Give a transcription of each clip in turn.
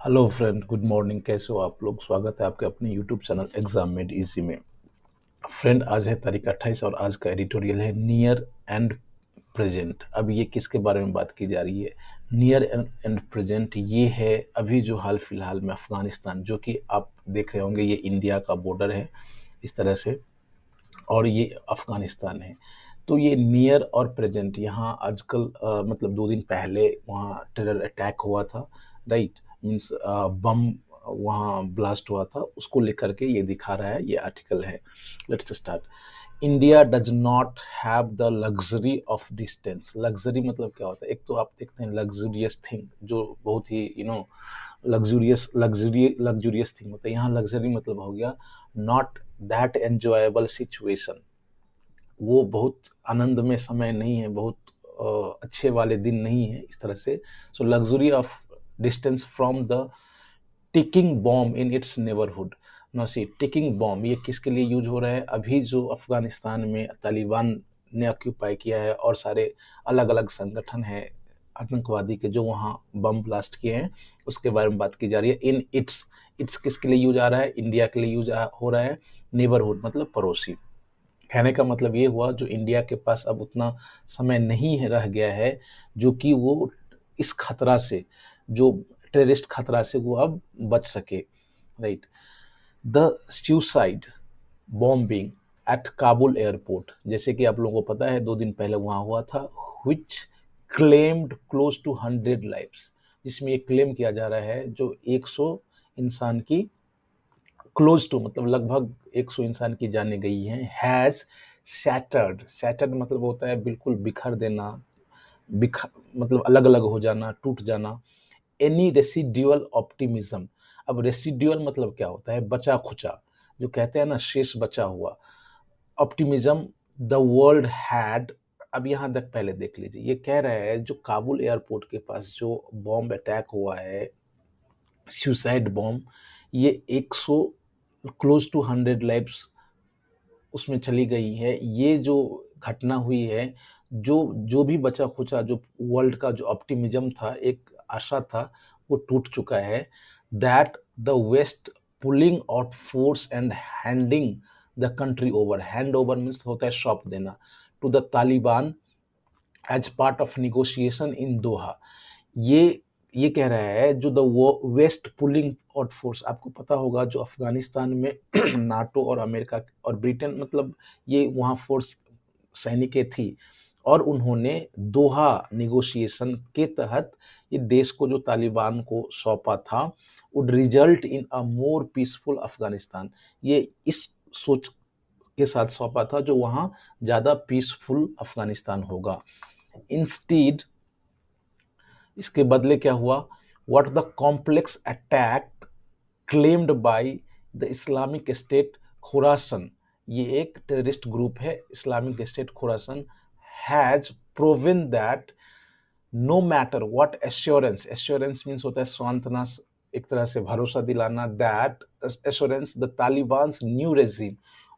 Hello friend, good morning. कैसे हो आप लोग? स्वागत है आपके अपने YouTube channel exam made easy में। फ्रेंड, आज है तारीख 28 और आज का एडिटोरियल है नियर एंड प्रेजेंट। अब ये किसके बारे में बात की जा रही है? नियर एंड प्रेजेंट ये है अभी जो हाल फिलहाल में अफगानिस्तान, जो कि आप देख रहे होंगे ये इंडिया का बॉर्डर है इस तरह से, और ये अफगानिस्तान है। तो ये नियर और प्रेजेंट यहाँ आजकल मतलब 2 दिन पहले वहाँ टेरर अटैक हुआ था, राइट? मीन्स बम वहाँ ब्लास्ट हुआ था, उसको लेकर के ये दिखा रहा है, ये आर्टिकल है। Let's start. India does not have the luxury of distance. Luxury मतलब क्या होता है? एक तो आप देखते हैं लग्जूरियस थिंग, जो बहुत ही लग्जूरियस थिंग होता है। यहाँ लग्जरी मतलब हो गया नॉट दैट एंजॉयबल सिचुएशन। वो बहुत आनंद में समय नहीं है, बहुत अच्छे वाले दिन नहीं है इस तरह से। So luxury of distance from the ticking bomb in its neighbourhood. No see, ticking bomb ये किसके लिए यूज हो रहा है? अभी जो अफगानिस्तान में तालिबान ने ऑक्यूपाई किया है और सारे अलग अलग संगठन हैं आतंकवादी के जो वहाँ बम ब्लास्ट किए हैं, उसके बारे में बात की जा रही है। इन इट्स, इट्स किसके लिए यूज आ रहा है? इंडिया के लिए यूज हो रहा है। नेबरहुड मतलब पड़ोसी। कहने का मतलब ये हुआ जो इंडिया के पास अब उतना समय नहीं है, रह गया है, जो कि वो इस खतरा से, जो टेररिस्ट खतरा से वो अब बच सके, right? The suicide bombing at Kabul airport, जैसे कि आप लोगों को पता है 2 दिन पहले वहाँ हुआ था, विच क्लेम्ड क्लोज टू 100 लाइव्स, जिसमें ये क्लेम किया जा रहा है जो 100 इंसान की, क्लोज टू मतलब लगभग 100 इंसान की जाने गई हैं। हैज शैटर्ड, शैटर्ड मतलब होता है बिल्कुल बिखर देना, बिखर मतलब अलग अलग हो जाना, टूट जाना। Any residual optimism. अब रेसिड्यूअल मतलब क्या होता है? बचा खुचा, जो कहते हैं ना, शेष बचा हुआ। Optimism the world had. अब यहाँ तक पहले देख लीजिए, ये कह रहा है जो काबुल एयरपोर्ट के पास जो बॉम्ब अटैक हुआ है, सुसाइड बॉम्ब, ये 100, क्लोज टू 100 लाइव्स उसमें चली गई है। ये जो घटना हुई है, जो जो भी बचा खुचा, जो वर्ल्ड का जो ऑप्टिमिज्म था, एक आशा था, वो टूट चुका है। That the West pulling out force and handing the country over. Hand over means होता है सौंप देना, to the Taliban as part of negotiation in Doha. ये ये कह रहा है जो the West pulling out force, आपको पता होगा जो अफगानिस्तान में नाटो और अमेरिका और ब्रिटेन, मतलब ये वहाँ फोर्स सैनिकें थी, और उन्होंने दोहा निगोशिएशन के तहत ये देश को जो तालिबान को सौंपा था, would result in a more peaceful Afghanistan. ये इस सोच के साथ सौंपा था जो वहाँ ज़्यादा पीसफुल अफगानिस्तान होगा। इंस्टीड, इसके बदले क्या हुआ? What the complex attack claimed by the Islamic State Khorasan, ये एक टेररिस्ट ग्रुप है, Islamic State Khorasan, has proven that no matter what assurance, assurance means होता है सांत्वना, एक तरह से भरोसा दिलाना, that assurance the Taliban's new regime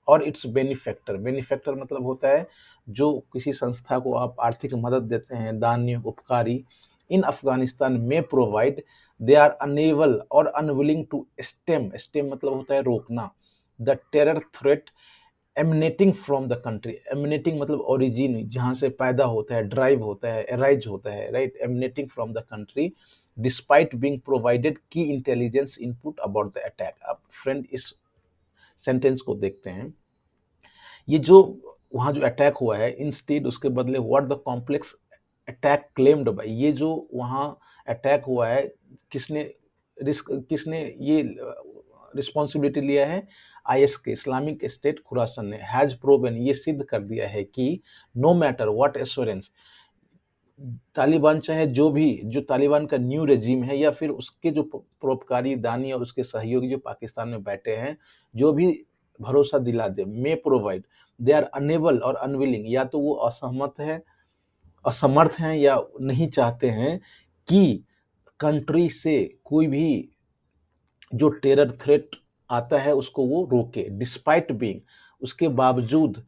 और इट्स बेनिफैक्टर। बेनिफैक्टर मतलब होता है जो किसी संस्था को आप आर्थिक मदद देते हैं, दान्य उपकारी, इन अफगानिस्तान में provide, they are unable or unwilling to stem, stem मतलब होता है रोकना, the terror threat emanating from the country. Emanating मतलब ओरिजिन, जहाँ से पैदा होता है, ड्राइव होता है, एराइज होता है, right? Emanating from the country despite being provided key intelligence input about the attack. अब फ्रेंड इस सेंटेंस को देखते हैं। ये जो वहाँ जो अटैक हुआ है, इंस्टेड उसके बदले what the complex attack claimed bye, ये जो वहाँ अटैक हुआ है, किसने रिस्क, किसने ये रिस्पॉन्सिबिलिटी लिया है? आईएस के, इस्लामिक स्टेट खुरासन ने। हैज प्रूवन, ये सिद्ध कर दिया है कि no matter what assurance, Taliban चाहे जो भी, जो तालिबान का न्यू रेजिम है या फिर उसके जो परोपकारी दानी और उसके सहयोगी जो पाकिस्तान में बैठे हैं, जो भी भरोसा दिला दे, may provide, they are unable or unwilling, या तो वो असहमत है, असमर्थ हैं, या नहीं चाहते हैं कि कंट्री से कोई भी जो टेरर थ्रेट आता है उसको वो रोके, डिस्पाइट बीइंग, उसके बावजूद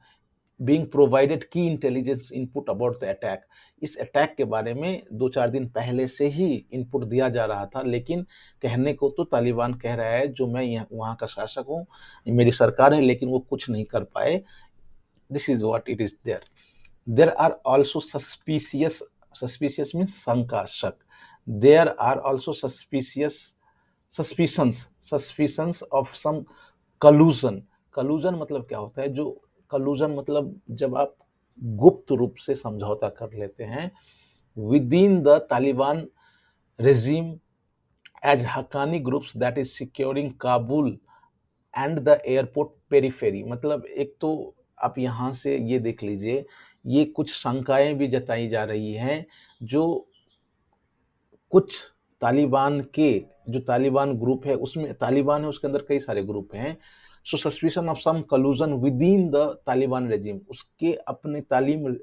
being provided key intelligence input about the attack. इस अटैक के बारे में 2-4 दिन पहले से ही इनपुट दिया जा रहा था, लेकिन कहने को तो तालिबान कह रहा है जो मैं वहाँ का शासक हूँ, मेरी सरकार है, लेकिन वो कुछ नहीं कर पाए। This is what it is there. There are also suspicious, suspicious means शंका, शक। There are also suspicious suspicions of some collusion. Collusion मतलब क्या होता है? जो कलूजन मतलब जब आप गुप्त रूप से समझौता कर लेते हैं with in the Taliban regime as Haqqani groups that is securing Kabul and the airport periphery। मतलब एक तो आप यहाँ से ये देख लीजिए, ये कुछ शंकाएं भी जताई जा रही हैं जो कुछ तालिबान के, जो तालिबान ग्रुप है उसमें तालिबान है, उसके अंदर कई सारे ग्रुप हैं। So suspicion of some collusion within the Taliban regime, उसके अपने तालीम,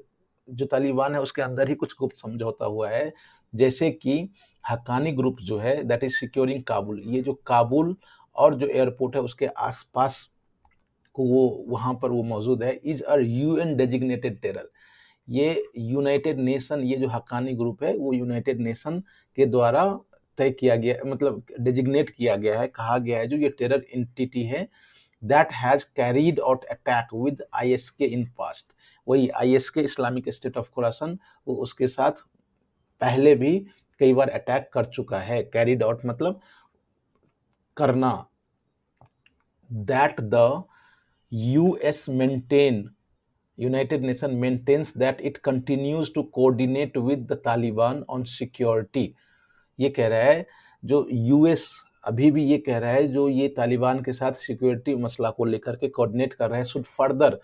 जो तालिबान है उसके अंदर ही कुछ गुप्त समझौता हुआ है। जैसे कि हक्कानी ग्रुप जो है दैट इज सिक्योरिंग काबुल, ये जो काबुल और जो एयरपोर्ट है उसके आसपास को वो वहां पर वो मौजूद है, is a UN designated terror. ये यूनाइटेड नेशन, ये जो हक्कानी ग्रुप है वो यूनाइटेड नेशन के द्वारा तय किया गया, मतलब डेजिग्नेट किया गया है, कहा गया है जो ये टेरर एंटिटी है that has carried out attack with ISK in past. वही ISK, Islamic State of Khorasan, वो उसके साथ पहले भी कई बार अटैक कर चुका है। कैरीड आउट मतलब करना। That the US maintain, United Nations maintains that it continues to coordinate with the Taliban on security। ये कह रहा है जो यूएस अभी भी ये कह रहा है जो ये तालिबान के साथ सिक्योरिटी मसला को लेकर के कोऑर्डिनेट कर रहा है, should further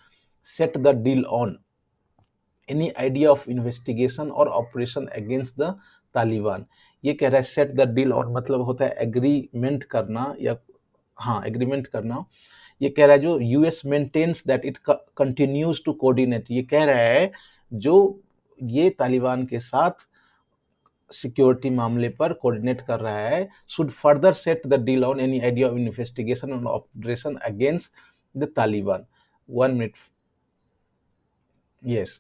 set the deal on any idea of investigation और ऑपरेशन अगेंस्ट द तालिबान। ये कह रहा है सेट द डील ऑन मतलब होता है एग्रीमेंट करना, या हाँ एग्रीमेंट करना। ये कह रहा है जो US maintains that it continues to coordinate, ये कह रहा है जो ये तालिबान के साथ सिक्योरिटी मामले पर कोऑर्डिनेट कर रहा है, should further set the deal on any idea of investigation on operation against the Taliban. 1 minute. Yes,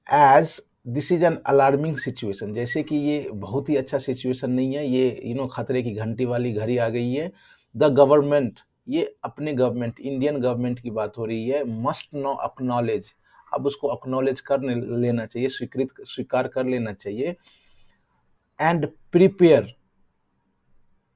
as this is an alarming situation, जैसे कि ये बहुत ही अच्छा सिचुएशन नहीं है, ये खतरे की घंटी वाली घड़ी आ गई है। द गवर्नमेंट, ये अपने गवर्नमेंट, इंडियन गवर्नमेंट की बात हो रही है, मस्ट नो अक्नॉलेज, अब उसको अक्नॉलेज कर लेना चाहिए, स्वीकार कर लेना चाहिए। एंड प्रिपेयर,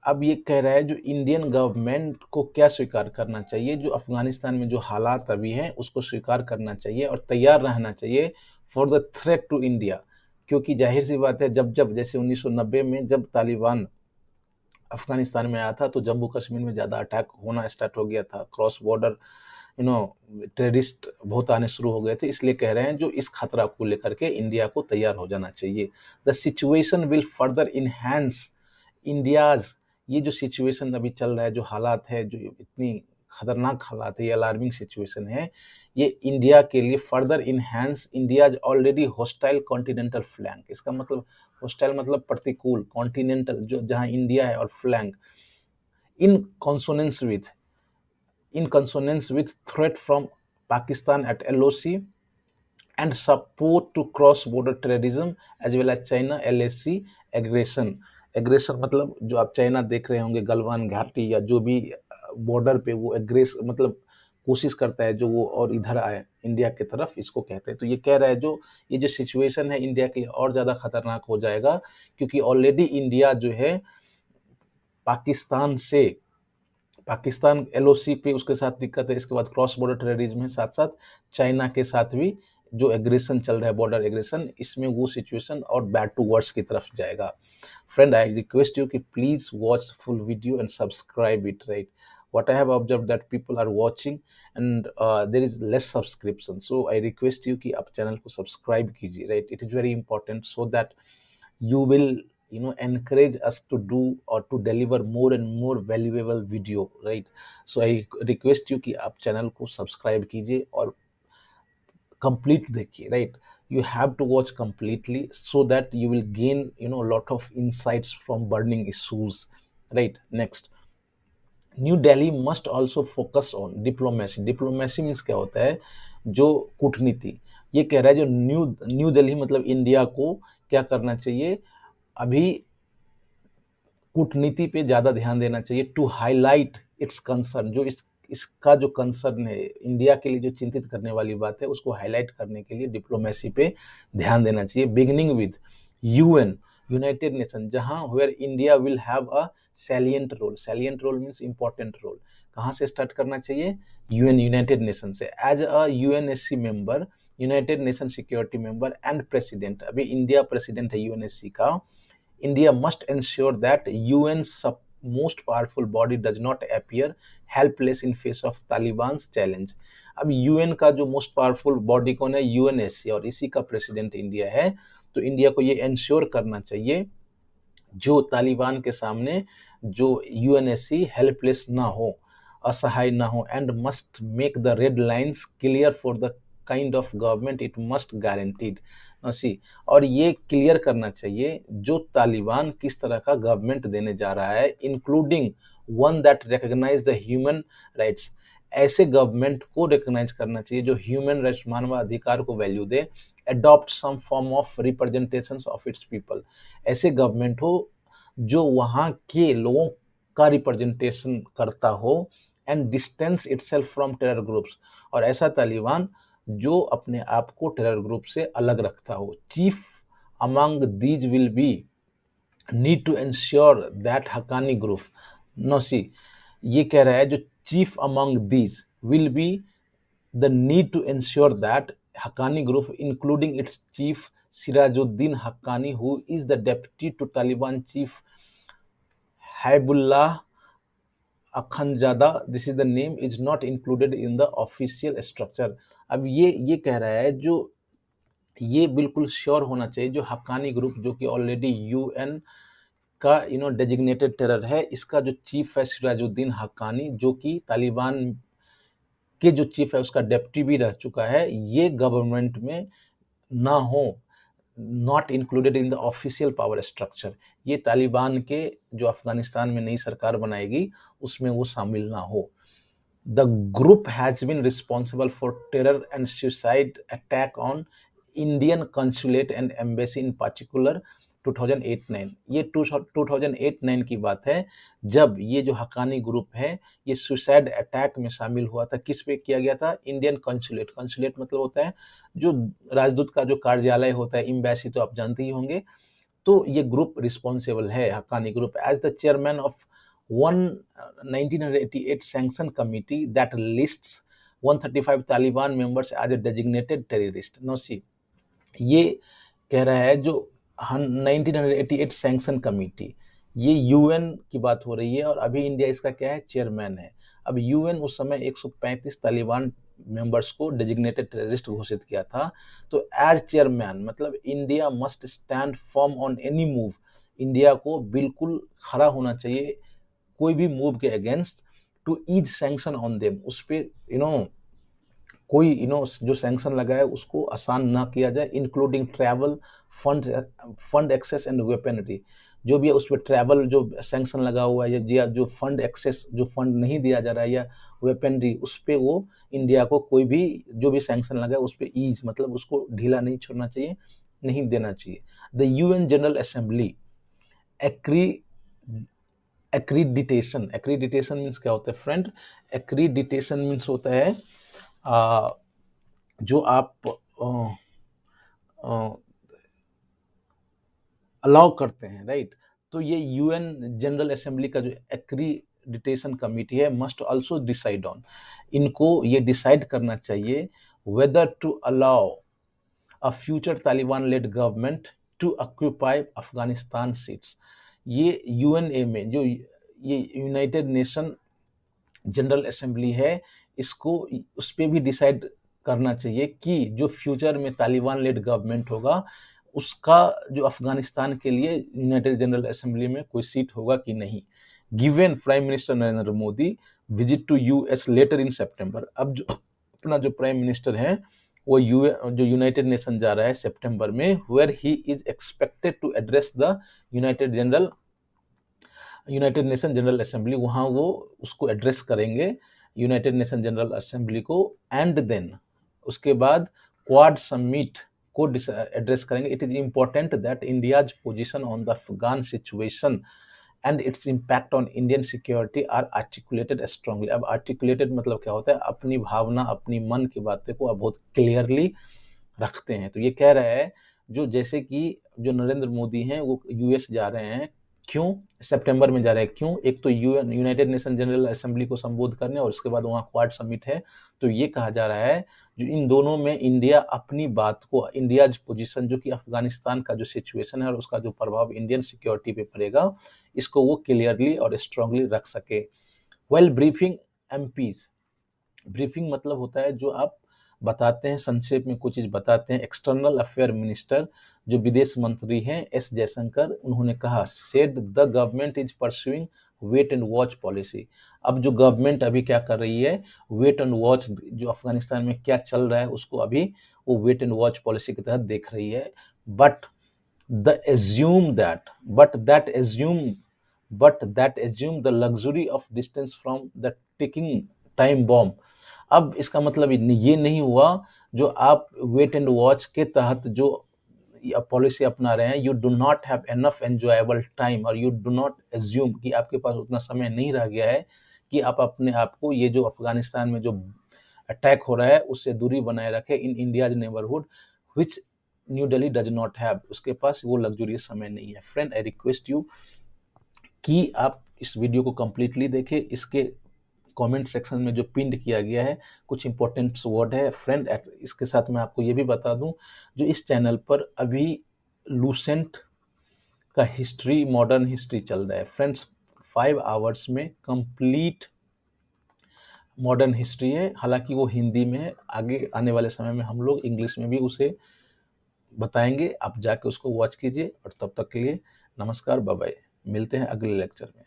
अब ये कह रहा है जो इंडियन गवर्नमेंट को क्या स्वीकार करना चाहिए, जो अफगानिस्तान में जो हालात अभी हैं उसको स्वीकार करना चाहिए और तैयार रहना चाहिए for the threat to India. क्योंकि जाहिर सी बात है जब जब जैसे 1990 में जब तालिबान अफगानिस्तान में आया था तो जम्मू कश्मीर में ज़्यादा अटैक होना स्टार्ट हो गया था, क्रॉस बॉर्डर टेररिस्ट बहुत आने शुरू हो गए थे। इसलिए कह रहे हैं जो इस खतरा को लेकर के इंडिया को तैयार हो जाना चाहिए। The situation will further enhance India's, ये जो सिचुएशन अभी चल रहा है, जो हालात है, जो इतनी खतरनाक हालात है, ये अलार्मिंग सिचुएशन है, ये इंडिया के लिए further enhance India's already hostile continental flank. इसका मतलब हॉस्टाइल मतलब प्रतिकूल, कॉन्टिनेंटल जो जहां इंडिया है, और flank in consonance with, in consonance with threat from Pakistan at LOC and support to cross-border terrorism as well as China LAC aggression। Aggression मतलब जो आप चाइना देख रहे होंगे, गलवान घाटी या जो भी बॉर्डर पे वो एग्रेस मतलब कोशिश करता है जो वो और इधर आए इंडिया की तरफ, इसको कहते हैं। तो ये कह रहा है जो ये जो सिचुएशन है इंडिया के लिए और ज़्यादा खतरनाक हो जाएगा, क्योंकि ऑलरेडी इंडिया जो है पाकिस्तान से, पाकिस्तान एलओसी पे उसके साथ दिक्कत है, इसके बाद क्रॉस बॉर्डर टेररिज्म है, साथ साथ चाइना के साथ भी जो एग्रेशन चल रहा है, बॉर्डर एग्रेशन, इसमें वो सिचुएशन और बैड टू वर्ड्स की तरफ जाएगा। फ्रेंड, आई रिक्वेस्ट यू कि please watch full video and subscribe it, right. what I have observed that people are watching and there is less subscription, so I request you कि आप channel को subscribe कीजिए, right। it is very important so that you will encourage us to do or to deliver more and more valuable video, right। so I request you कि आप channel को subscribe कीजिए और complete देखिए, right। you have to watch completely so that you will gain lot of insights from burning issues, right। next, new Delhi must also focus on diplomacy. Diplomacy means क्या होता है, जो कूटनीति। ये कह रहा है जो न्यू दिल्ली मतलब इंडिया को क्या करना चाहिए, अभी कूटनीति पे ज्यादा ध्यान देना चाहिए, टू हाईलाइट इट्स कंसर्न। जो इसका जो कंसर्न है, इंडिया के लिए जो चिंतित करने वाली बात है, उसको हाईलाइट करने के लिए डिप्लोमेसी पे ध्यान देना चाहिए। Beginning with UN, United Nation, जहां where India will have a salient role. Salient role means important role. कहाँ से स्टार्ट करना चाहिए, यूएन, यूनाइटेड नेशन से। As a UNSC member, United Nation security member and president, अभी India president है UNSC का, India must ensure that UN's most powerful body does not appear helpless in face of Taliban's challenge। अब UN का जो most powerful body कौन है, UNSC, और इसी का प्रेसिडेंट इंडिया है। तो इंडिया को ये इंश्योर करना चाहिए जो तालिबान के सामने जो यूएनएससी हेल्पलेस ना हो, असहाय ना हो, and must make the red lines clear for the kind of government it must guaranteed. See, और ये क्लियर करना चाहिए जो तालिबान किस तरह का गवर्नमेंट देने जा रहा है, including one that recognize the human rights. ऐसे गवर्नमेंट को रिकॉग्नाइज करना चाहिए जो ह्यूमन राइट्स, मानवाधिकार को वैल्यू दे, adopt some form of representations of its people. ऐसे गवर्नमेंट हो जो वहाँ के लोगों का रिप्रेजेंटेशन करता हो, and distance itself from terror groups, और ऐसा तालिबान जो अपने आप को टेरर ग्रुप से अलग रखता हो। Chief among these will be need to ensure that Haqqani group, no see, ये कह रहा है जो chief among these will be the need to ensure that Haqqani group including its chief Sirajuddin Haqqani, who is the deputy to Taliban chief Haibatullah Akhundzada, this is the name, is not included in the official structure. अब ये कह रहा है जो ये बिल्कुल sure होना चाहिए जो हक्कानी ग्रुप, जो कि ऑलरेडी यूएन का डेजिग्नेटेड टेरर है, इसका जो चीफ है सिराजुद्दीन हक्कानी, जो कि तालिबान के जो चीफ है उसका डेप्टी भी रह चुका है, ये गवर्नमेंट में ना हो, not included in the official power structure. ये तालिबान के जो अफगानिस्तान में नई सरकार बनाएगी उसमें वो शामिल ना हो। The group has been responsible for terror and suicide attack on Indian consulate and embassy in particular 2008-9। ये 2008-9 की बात है, जब ये जो हक्कानी ग्रुप है ये सुसाइड अटैक में शामिल हुआ था। किस पे किया गया था, इंडियन कंसुलेट। कंसुलेट मतलब होता है जो राजदूत का जो कार्यालय होता है, एम्बेसी तो आप जानते ही होंगे। तो ये ग्रुप रिस्पॉन्सिबल है, Haqqani group, as the chairman of 1988 sanction committee that lists 135 Taliban members as a designated terrorist. No see, ये कह रहा है जो 1988 सैंक्शन कमिटी, ये यूएन की बात हो रही है, और अभी इंडिया इसका क्या है, चेयरमैन है। अब यूएन उस समय 135 तालिबान मेंबर्स को डेजिग्नेटेड टेररिस्ट घोषित किया था। तो एज चेयरमैन मतलब India must stand firm on any move, India को बिल्कुल खड़ा होना चाहिए कोई भी मूव के against, to ease sanction on them, उस पर कोई जो सैंक्शन लगा है उसको आसान ना किया जाए, including travel, fund access and weaponry. जो भी है उस पर ट्रैवल जो सैंक्शन लगा हुआ है, या जो फंड एक्सेस, जो फंड नहीं दिया जा रहा है, या वेपनरी, उस पर वो इंडिया को कोई भी जो भी सैंक्शन लगा है उस पर ईज मतलब उसको ढीला नहीं छोड़ना चाहिए, नहीं देना चाहिए। The UN general assembly accreditation, accreditation means क्या होता है फ्रेंड, एक्रीडिटेशन मीन्स होता है जो आप अलाउ करते हैं, राइट। तो ये यूएन जनरल असेंबली का जो एक्रीडिटेशन कमिटी है मस्ट आल्सो डिसाइड ऑन, इनको ये डिसाइड करना चाहिए whether to allow a future Taliban led government to occupy Afghanistan seats. ये यूएनए में जो ये यूनाइटेड नेशन जनरल असेंबली है, इसको उस पर भी डिसाइड करना चाहिए कि जो फ्यूचर में तालिबान लेड गवर्नमेंट होगा उसका जो अफगानिस्तान के लिए यूनाइटेड जनरल असेंबली में कोई सीट होगा कि नहीं। Given prime minister Narendra Modi visit to US later in September, अब जो अपना जो प्राइम मिनिस्टर है वो जो यूनाइटेड नेशन जा रहा है सितंबर में, where he is expected to address the united united nation general assembly, वहाँ वो उसको एड्रेस करेंगे, यूनाइटेड नेशन जनरल असेंबली को, एंड देन उसके बाद क्वाड समिट को एड्रेस करेंगे। It is important that India's position on the Afghan situation and its impact on Indian security are articulated strongly. अब आर्टिकुलेटेड मतलब क्या होता है, अपनी भावना, अपनी मन की बातें को अब बहुत क्लियरली रखते हैं। तो ये कह रहा है, जो जैसे कि जो नरेंद्र मोदी हैं वो यूएस जा रहे हैं, क्यों सितंबर में जा रहे हैं, क्यों, एक तो यूनाइटेड नेशन जनरल असेंबली को संबोधित करने और उसके बाद वहाँ क्वाड समिट है। तो ये कहा जा रहा है जो इन दोनों में इंडिया अपनी बात को, इंडिया पोजीशन जो कि अफगानिस्तान का जो सिचुएशन है और उसका जो प्रभाव इंडियन सिक्योरिटी पे पड़ेगा, इसको वो क्लियरली और स्ट्रांगली रख सके। वेल ब्रीफिंग एमपीज, ब्रीफिंग मतलब होता है जो आप बताते हैं, संक्षेप में कुछ चीज बताते हैं। एक्सटर्नल अफेयर मिनिस्टर जो विदेश मंत्री हैं एस जयशंकर, उन्होंने कहा said the government is pursuing wait and watch policy. अब जो गवर्नमेंट अभी क्या कर रही है, वेट एंड वॉच, जो अफगानिस्तान में क्या चल रहा है उसको अभी वो वेट एंड वॉच पॉलिसी के तहत देख रही है। But the assume that but that assume the luxury of distance from the ticking time bomb. अब इसका मतलब ये नहीं हुआ जो आप वेट एंड वॉच के तहत जो पॉलिसी अपना रहे हैं, you do not have enough enjoyable time और यू डू नॉट एज्यूम कि आपके पास उतना समय नहीं रह गया है कि आप अपने आप को ये जो अफगानिस्तान में जो अटैक हो रहा है उससे दूरी बनाए रखे in India's neighbourhood which new Delhi does not have. उसके पास वो लग्जरियस समय नहीं है। फ्रेंड, आई रिक्वेस्ट यू कि आप इस वीडियो को कंप्लीटली देखें। इसके कमेंट सेक्शन में जो पिंड किया गया है कुछ इंपॉर्टेंट वर्ड है। फ्रेंड, इसके साथ मैं आपको ये भी बता दूं, जो इस चैनल पर अभी लूसेंट का हिस्ट्री, मॉडर्न हिस्ट्री चल रहा है फ्रेंड्स। 5 आवर्स में कंप्लीट मॉडर्न हिस्ट्री है, हालांकि वो हिंदी में है। आगे आने वाले समय में हम लोग इंग्लिश में भी उसे बताएंगे, आप जाके उसको वॉच कीजिए। और तब तक के लिए नमस्कार, बाय बाय, मिलते हैं अगले लेक्चर में।